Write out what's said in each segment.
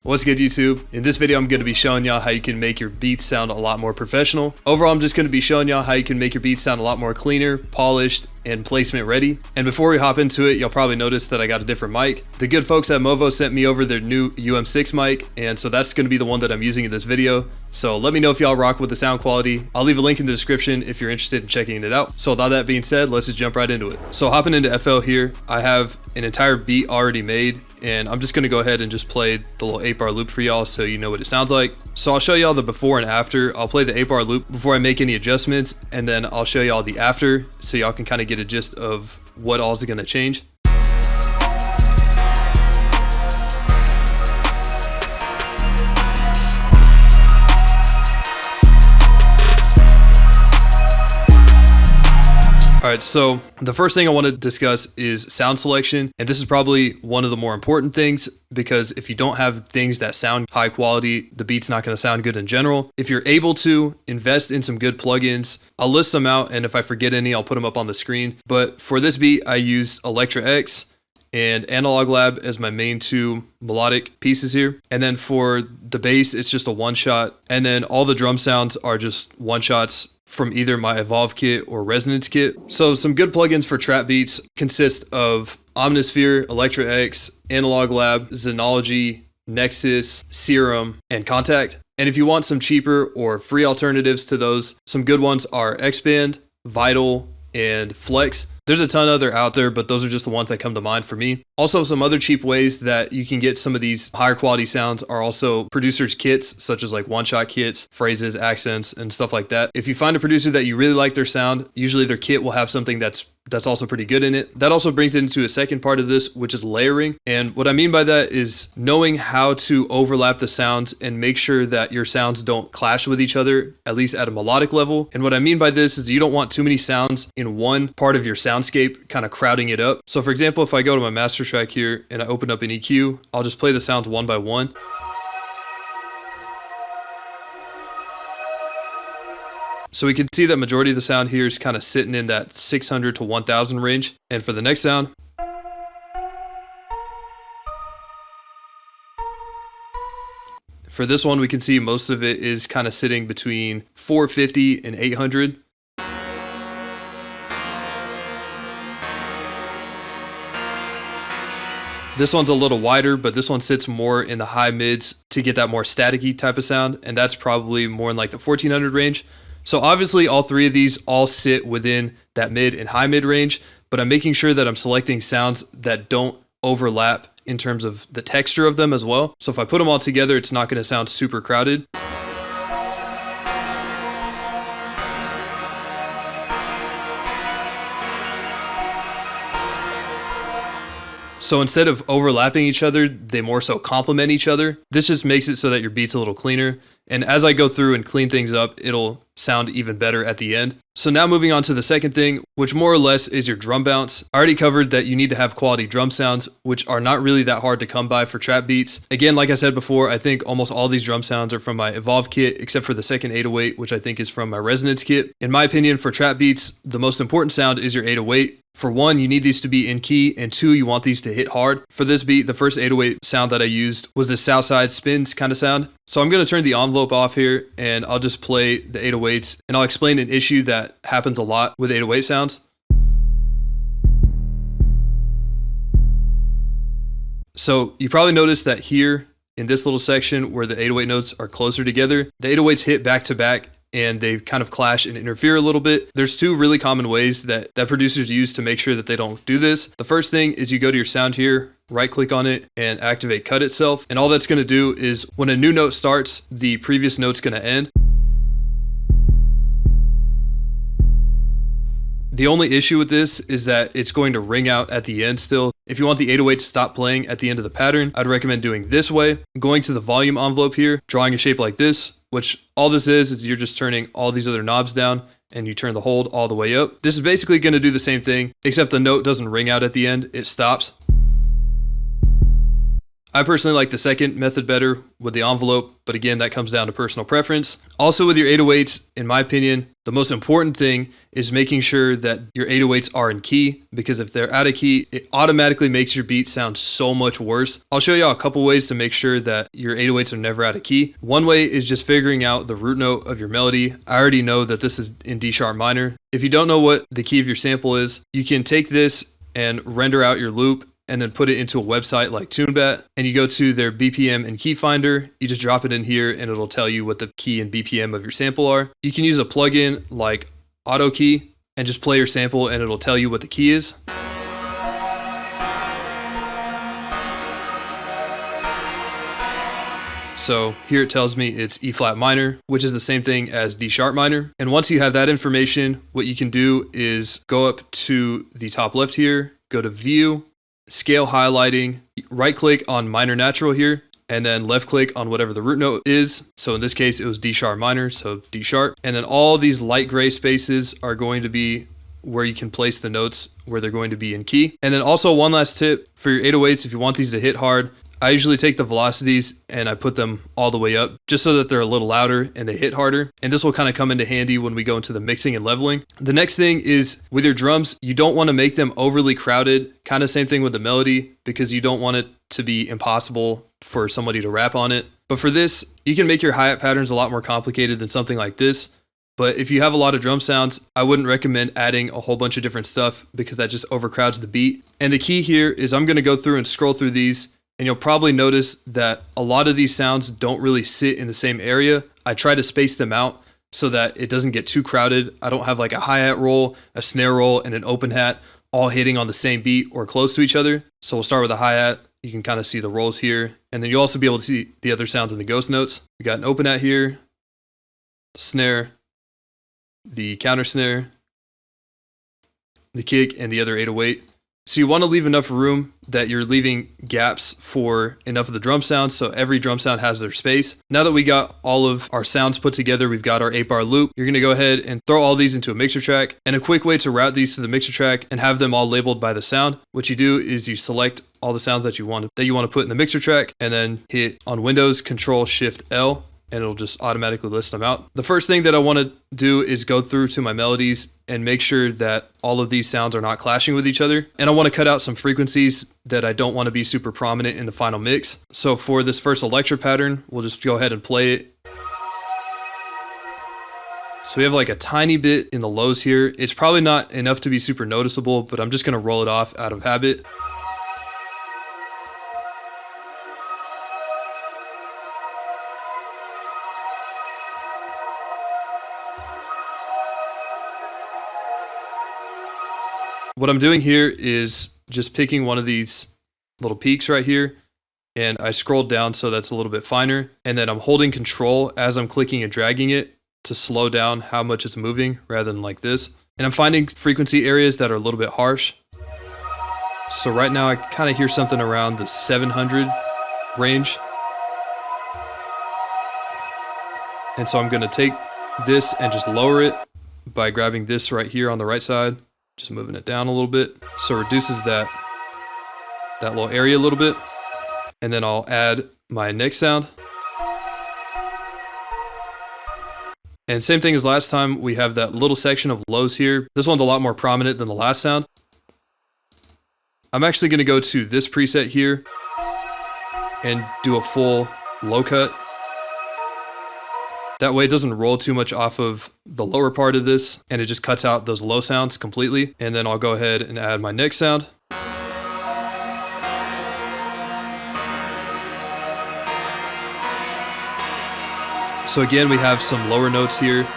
What's good, YouTube? In this video, I'm going to be showing y'all how you can make your beats sound a lot more professional. Overall, I'm just going to be showing y'all how you can make your beats sound a lot more cleaner, polished, and placement ready. And before we hop into it, you'll probably notice that I got a different mic. The good folks at Movo sent me over their new UM6 mic, and so that's going to be the one that I'm using in this video. So let me know if y'all rock with the sound quality. I'll leave a link in the description if you're interested in checking it out. So with all that being said, let's just jump right into it. So hopping into FL here, I have an entire beat already made, and I'm just going to go ahead and just play the little 8-bar loop for y'all so you know what it sounds like. So I'll show y'all the before and after. I'll play the 8-bar loop before I make any adjustments, and then I'll show y'all the after so y'all can kind of get a gist of what all is going to change. Alright, so the first thing I want to discuss is sound selection, and this is probably one of the more important things because if you don't have things that sound high quality, the beat's not going to sound good in general. If you're able to invest in some good plugins, I'll list them out, and if I forget any, I'll put them up on the screen. But for this beat, I use Electra X and Analog Lab as my main two melodic pieces here. And then for the bass, it's just a one shot. And then all the drum sounds are just one shots from either my Evolve kit or Resonance kit. So some good plugins for trap beats consist of Omnisphere, Electra X, Analog Lab, Xenology, Nexus, Serum, and Contact. And if you want some cheaper or free alternatives to those, some good ones are Xband, Vital, and Flex. There's a ton other out there, but those are just the ones that come to mind for me. Also, some other cheap ways that you can get some of these higher quality sounds are also producers kits, such as like one-shot kits, phrases, accents, and stuff like that. If you find a producer that you really like their sound, usually their kit will have something that's also pretty good in it. That also brings it into a second part of this, which is layering. And what I mean by that is knowing how to overlap the sounds and make sure that your sounds don't clash with each other, at least at a melodic level. And what I mean by this is you don't want too many sounds in one part of your soundscape kind of crowding it up. So for example, if I go to my master track here and I open up an EQ, I'll just play the sounds one by one. So we can see that majority of the sound here is kind of sitting in that 600 to 1000 range. And for the next sound, for this one, we can see most of it is kind of sitting between 450 and 800. This one's a little wider, but this one sits more in the high mids to get that more staticky type of sound. And that's probably more in like the 1400 range. So obviously all three of these all sit within that mid and high mid range, but I'm making sure that I'm selecting sounds that don't overlap in terms of the texture of them as well. So if I put them all together, it's not going to sound super crowded. So instead of overlapping each other, they more so complement each other. This just makes it so that your beat's a little cleaner. And as I go through and clean things up, it'll sound even better at the end. So now moving on to the second thing, which more or less is your drum bounce. I already covered that you need to have quality drum sounds, which are not really that hard to come by for trap beats. Again, like I said before, I think almost all these drum sounds are from my Evolve kit, except for the second 808, which I think is from my Resonance kit. In my opinion, for trap beats, the most important sound is your 808. For one, you need these to be in key, and two, you want these to hit hard. For this beat, the first 808 sound that I used was the Southside spins kind of sound. So I'm going to turn the envelope off here, and I'll just play the 808s, and I'll explain an issue that happens a lot with 808 sounds. So you probably noticed that here in this little section where the 808 notes are closer together, the 808s hit back to back, and they kind of clash and interfere a little bit. There's two really common ways that producers use to make sure that they don't do this. The first thing is you go to your sound here, right click on it, and activate cut itself. And all that's going to do is when a new note starts, the previous note's going to end. The only issue with this is that it's going to ring out at the end still. If you want the 808 to stop playing at the end of the pattern, I'd recommend doing this way, going to the volume envelope here, drawing a shape like this, which all this is you're just turning all these other knobs down and you turn the hold all the way up. This is basically going to do the same thing, except the note doesn't ring out at the end, it stops. I personally like the second method better with the envelope, but again, that comes down to personal preference. Also with your 808s, in my opinion, the most important thing is making sure that your 808s are in key, because if they're out of key, it automatically makes your beat sound so much worse. I'll show y'all a couple ways to make sure that your 808s are never out of key. One way is just figuring out the root note of your melody. I already know that this is in D sharp minor. If you don't know what the key of your sample is, you can take this and render out your loop and then put it into a website like TuneBat, and you go to their BPM and key finder. You just drop it in here and it'll tell you what the key and BPM of your sample are. You can use a plugin like AutoKey and just play your sample and it'll tell you what the key is. So here it tells me it's E flat minor, which is the same thing as D sharp minor. And once you have that information, what you can do is go up to the top left here, go to View, Scale Highlighting, right click on minor natural here, and then left click on whatever the root note is. So in this case, it was D sharp minor, so D sharp. And then all these light gray spaces are going to be where you can place the notes where they're going to be in key. And then also one last tip for your 808s, if you want these to hit hard, I usually take the velocities and I put them all the way up just so that they're a little louder and they hit harder. And this will kind of come into handy when we go into the mixing and leveling. The next thing is with your drums, you don't want to make them overly crowded. Kind of same thing with the melody, because you don't want it to be impossible for somebody to rap on it. But for this, you can make your hi-hat patterns a lot more complicated than something like this. But if you have a lot of drum sounds, I wouldn't recommend adding a whole bunch of different stuff because that just overcrowds the beat. And the key here is I'm going to go through and scroll through these, and you'll probably notice that a lot of these sounds don't really sit in the same area. I try to space them out so that it doesn't get too crowded. I don't have like a hi-hat roll, a snare roll, and an open hat all hitting on the same beat or close to each other. So we'll start with a hi-hat. You can kind of see the rolls here. And then you'll also be able to see the other sounds in the ghost notes. We got an open hat here, snare, the counter snare, the kick, and the other 808. So you want to leave enough room that you're leaving gaps for enough of the drum sounds, so every drum sound has their space. Now that we got all of our sounds put together, we've got our 8-bar loop, you're going to go ahead and throw all these into a mixer track. And a quick way to route these to the mixer track and have them all labeled by the sound, what you do is you select all the sounds that you want to put in the mixer track, and then hit on Windows Control-Shift-L, and it'll just automatically list them out. The first thing that I want to do is go through to my melodies and make sure that all of these sounds are not clashing with each other. And I want to cut out some frequencies that I don't want to be super prominent in the final mix. So for this first electro pattern, we'll just go ahead and play it. So we have like a tiny bit in the lows here. It's probably not enough to be super noticeable, but I'm just going to roll it off out of habit. What I'm doing here is just picking one of these little peaks right here, and I scrolled down so that's a little bit finer, and then I'm holding control as I'm clicking and dragging it to slow down how much it's moving rather than like this. And I'm finding frequency areas that are a little bit harsh. So right now I kind of hear something around the 700 range. And so I'm going to take this and just lower it by grabbing this right here on the right side. Just moving it down a little bit, so it reduces that little area a little bit. And then I'll add my next sound. And same thing as last time, we have that little section of lows here. This one's a lot more prominent than the last sound. I'm actually going to go to this preset here and do a full low cut. That way it doesn't roll too much off of the lower part of this, and it just cuts out those low sounds completely. And then I'll go ahead and add my next sound. So again, we have some lower notes here.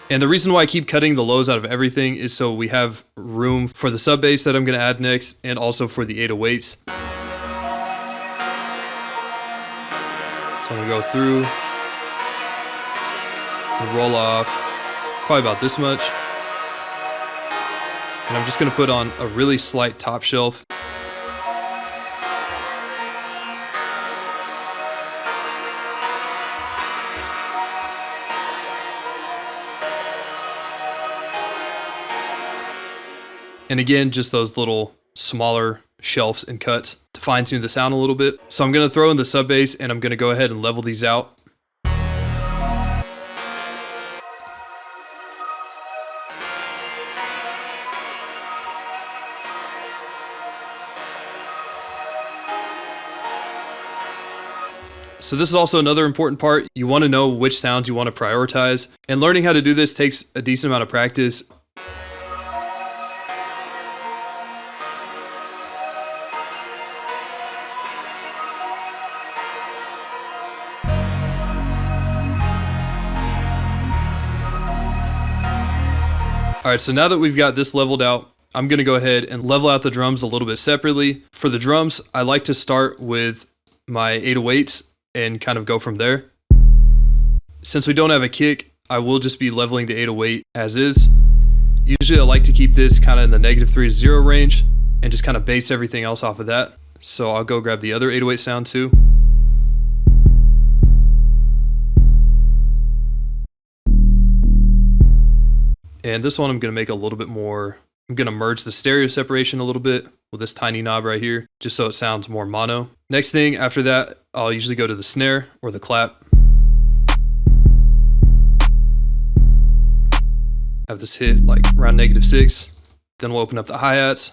And the reason why I keep cutting the lows out of everything is so we have room for the sub bass that I'm going to add next, and also for the 808s. So I'm going to go through, roll off probably about this much, and I'm just going to put on a really slight top shelf. And again, just those little smaller shelves and cuts to fine tune the sound a little bit. So I'm going to throw in the sub bass and I'm going to go ahead and level these out. So this is also another important part. You want to know which sounds you want to prioritize, and learning how to do this takes a decent amount of practice. All right, so now that we've got this leveled out, I'm going to go ahead and level out the drums a little bit separately. For the drums, I like to start with my 808s and kind of go from there. Since we don't have a kick, I will just be leveling the 808 as is. Usually I like to keep this kind of in the -3 to 0 range and just kind of base everything else off of that. So I'll go grab the other 808 sound too. And this one I'm going to make a little bit more, I'm going to merge the stereo separation a little bit with this tiny knob right here, just so it sounds more mono. Next thing after that, I'll usually go to the snare or the clap. Have this hit like around -6. Then we'll open up the hi-hats.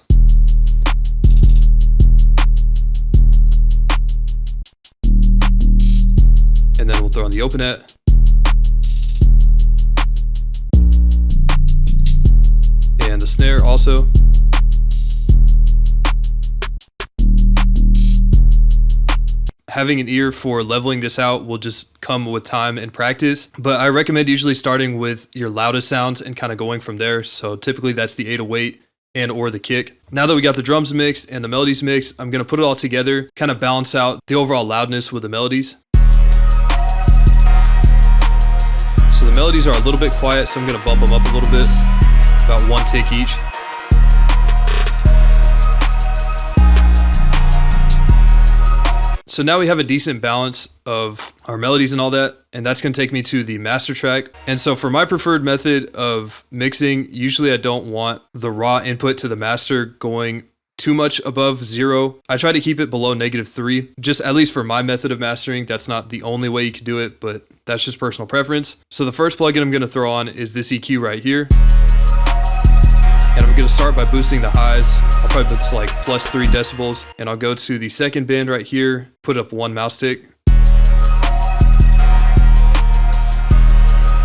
And then we'll throw in the openet. And the snare also. Having an ear for leveling this out will just come with time and practice, but I recommend usually starting with your loudest sounds and kind of going from there. So typically that's the 808 and or the kick. Now that we got the drums mixed and the melodies mixed, I'm going to put it all together, kind of balance out the overall loudness with the melodies. So the melodies are a little bit quiet, so I'm going to bump them up a little bit, about 1 tick each. So now we have a decent balance of our melodies and all that, and that's going to take me to the master track. And so for my preferred method of mixing, usually I don't want the raw input to the master going too much above 0. I try to keep it below -3, just at least for my method of mastering. That's not the only way you can do it, but that's just personal preference. So the first plugin I'm going to throw on is this EQ right here. And I'm going to start by boosting the highs. I'll probably put this like +3 decibels. And I'll go to the second band right here, put up 1 mouse tick.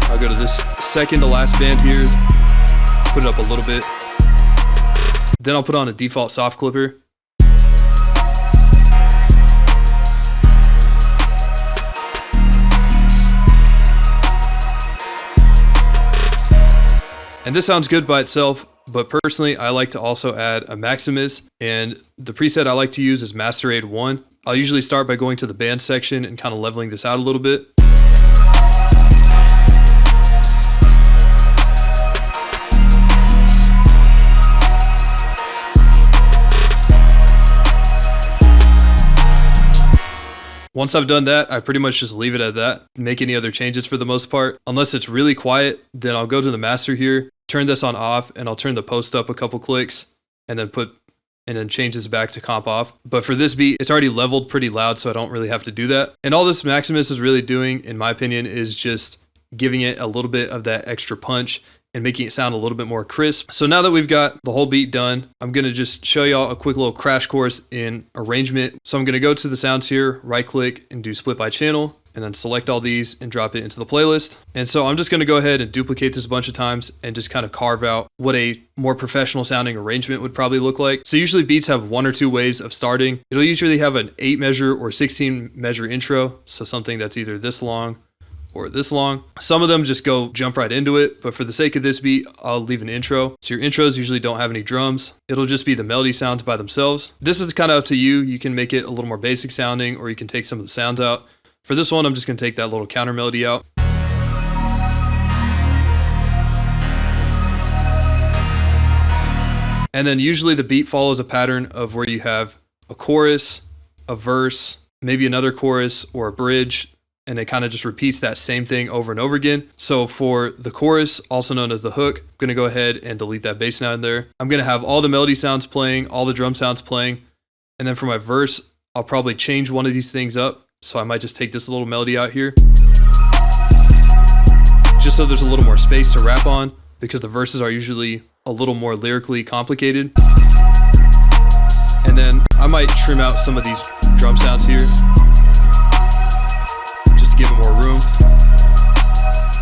I'll go to this second to last band here, put it up a little bit. Then I'll put on a default soft clipper. And this sounds good by itself, but personally, I like to also add a Maximus, and the preset I like to use is Master Aid 1. I'll usually start by going to the band section and kind of leveling this out a little bit. Once I've done that, I pretty much just leave it at that. Make any other changes for the most part. Unless it's really quiet, then I'll go to the master here, turn this on off, and I'll turn the post up a couple clicks, and then change this back to comp off. But for this beat, it's already leveled pretty loud, so I don't really have to do that. And all this Maximus is really doing, in my opinion, is just giving it a little bit of that extra punch and making it sound a little bit more crisp. So now that we've got the whole beat done, I'm gonna just show y'all a quick little crash course in arrangement. So I'm gonna go to the sounds here, right click and do split by channel, and then select all these and drop it into the playlist. And so I'm just gonna go ahead and duplicate this a bunch of times and just kind of carve out what a more professional sounding arrangement would probably look like. So usually beats have 1 or 2 ways of starting. It'll usually have an 8 measure or 16 measure intro. So something that's either this long or this long. Some of them just jump right into it, but for the sake of this beat, I'll leave an intro. So your intros usually don't have any drums. It'll just be the melody sounds by themselves. This is kind of up to you. You can make it a little more basic sounding, or you can take some of the sounds out. For this one, I'm just gonna take that little counter melody out. And then usually the beat follows a pattern of where you have a chorus, a verse, maybe another chorus or a bridge, and it kind of just repeats that same thing over and over again. So for the chorus, also known as the hook, I'm gonna go ahead and delete that bass sound there. I'm gonna have all the melody sounds playing, all the drum sounds playing, And then for my verse, I'll probably change one of these things up. So I might just take this little melody out here, just so there's a little more space to rap on, because the verses are usually a little more lyrically complicated. And then I might trim out some of these drum sounds here, just to give it more room.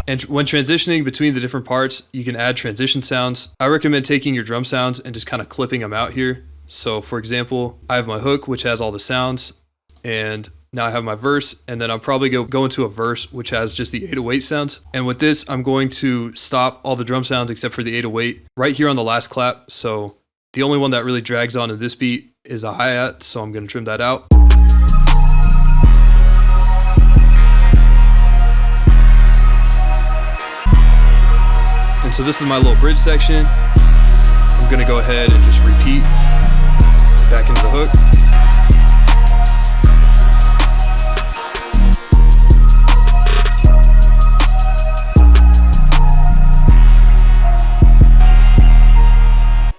And when transitioning between the different parts, you can add transition sounds. I recommend taking your drum sounds and just kind of clipping them out here. So for example, I have my hook, which has all the sounds, and now I have my verse, and then I'll probably go into a verse which has just the 808 sounds. And with this, I'm going to stop all the drum sounds except for the 808 right here on the last clap. So the only one that really drags on in this beat is a hi-hat, so I'm going to trim that out. And so this is my little bridge section. I'm going to go ahead and just repeat back into the hook.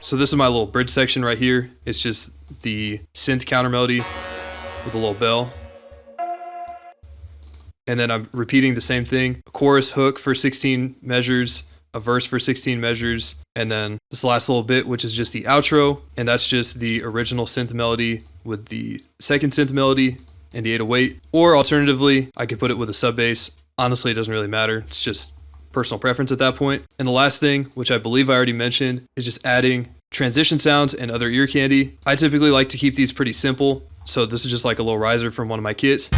So this is my little bridge section right here. It's just the synth counter melody with a little bell. And then I'm repeating the same thing. A chorus hook for 16 measures, a verse for 16 measures, and then this last little bit, which is just the outro, and that's just the original synth melody with the second synth melody and the 808. Or alternatively, I could put it with a sub bass. Honestly, it doesn't really matter. It's just personal preference at that point. And the last thing, which I believe I already mentioned, is just adding transition sounds and other ear candy. I typically like to keep these pretty simple, so this is just like a little riser from one of my kits.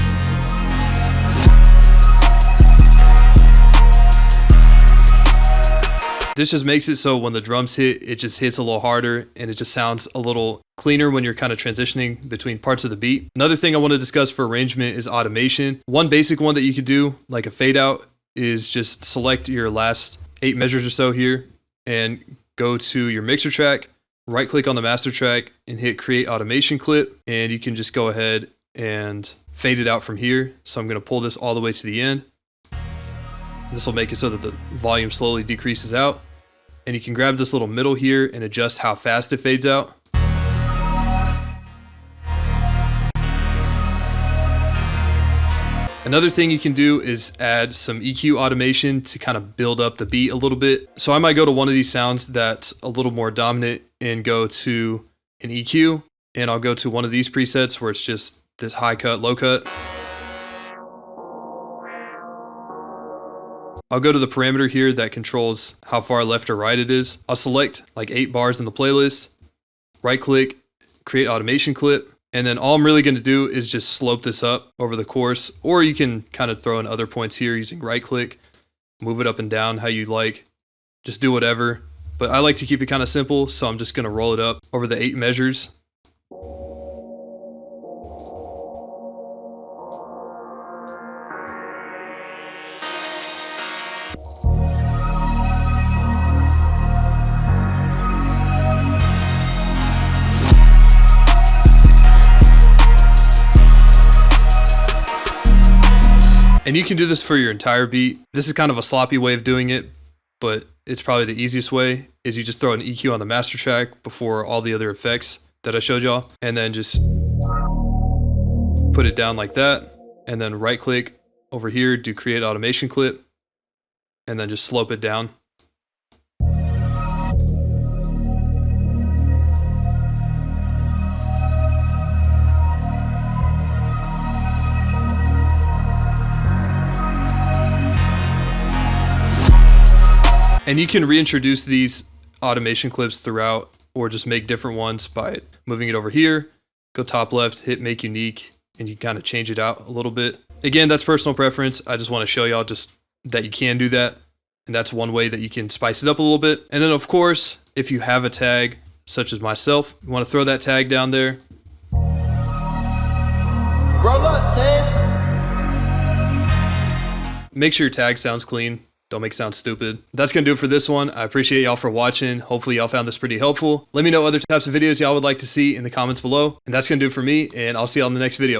This just makes it so when the drums hit, it just hits a little harder and it just sounds a little cleaner when you're kind of transitioning between parts of the beat. Another thing I want to discuss for arrangement is automation. One basic one that you could do, like a fade out, is just select your last 8 measures or so here and go to your mixer track, right click on the master track and hit create automation clip. And you can just go ahead and fade it out from here. So I'm going to pull this all the way to the end. This will make it so that the volume slowly decreases out. And you can grab this little middle here and adjust how fast it fades out. Another thing you can do is add some EQ automation to kind of build up the beat a little bit. So I might go to one of these sounds that's a little more dominant and go to an EQ. And I'll go to one of these presets where it's just this high cut, low cut. I'll go to the parameter here that controls how far left or right it is. I'll select like 8 bars in the playlist, right click, create automation clip, and then all I'm really going to do is just slope this up over the course, or you can kind of throw in other points here using right click, move it up and down how you like, just do whatever. But I like to keep it kind of simple, so I'm just going to roll it up over the 8 measures. And you can do this for your entire beat. This is kind of a sloppy way of doing it, but it's probably the easiest way, is you just throw an EQ on the master track before all the other effects that I showed y'all, and then just put it down like that, and then right click over here, do create automation clip, and then just slope it down. And you can reintroduce these automation clips throughout, or just make different ones by moving it over here, go top left, hit make unique, and you kind of change it out a little bit. Again, that's personal preference. I just want to show y'all just that you can do that. And that's one way that you can spice it up a little bit. And then of course, if you have a tag, such as myself, you want to throw that tag down there. Roll up, Tess. Make sure your tag sounds clean. Don't make it sound stupid. That's going to do it for this one. I appreciate y'all for watching. Hopefully y'all found this pretty helpful. Let me know other types of videos y'all would like to see in the comments below. And that's going to do it for me, and I'll see y'all in the next video.